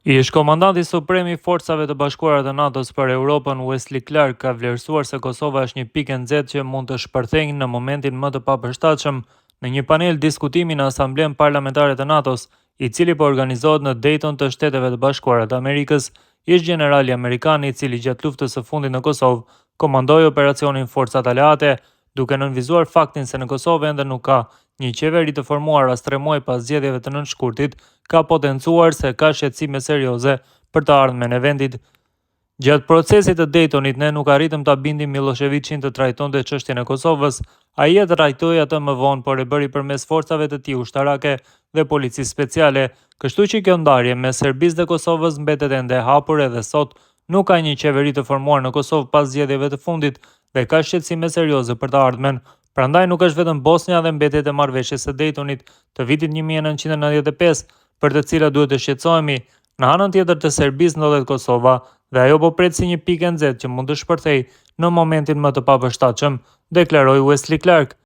Ish komandanti suprem I forcave të bashkuara të NATO-s për Europën, Wesley Clark, ka vlerësuar se Kosova është një pikë e nxehtë që mund të shpërthejë në momentin më të papërshtatshëm në një panel diskutimi në Asamblen Parlamentare të NATO-s, I cili po organizohet në Dayton të Shteteve të Bashkuara të Amerikës. Ish generali amerikan I cili gjatë luftës së fundit në Kosovë komandoi operacionin Forcat Aleate, duke nënvizuar faktin se në Kosovë ende nuk ka një qeveri të formuar as 3 muaj pas zgjedhjeve të nënshkurtit, ka potencuar se ka shqetësime serioze për të ardhmen e vendit. Gjatë procesit të Daytonit ne nuk arritëm ta bindim Miloševićin të trajtonte çështjen e Kosovës. Ai e trajtoi atë më vonë, por e bëri përmes forcave të tij ushtarake dhe policisë speciale, kështu që kjo ndarje mes Serbisë dhe Kosovës mbetet ende e hapur edhe sot. Nuk ka një qeveri të formuar në Kosovë pas zgjedhjeve të fundit dhe ka shqetësime serioze për të ardhmen. Prandaj nuk është vetëm Bosnja dhe mbetjet e marrëveshjes së Daytonit të vitit 1995 për të cilat duhet të shqetësohemi. Në anën tjetër të Serbisë ndodhet Kosova dhe ajo po pret si një pikë e nxehtë që mund të shpërthejë në momentin më të papërshtatshëm, deklaroi Wesley Clark.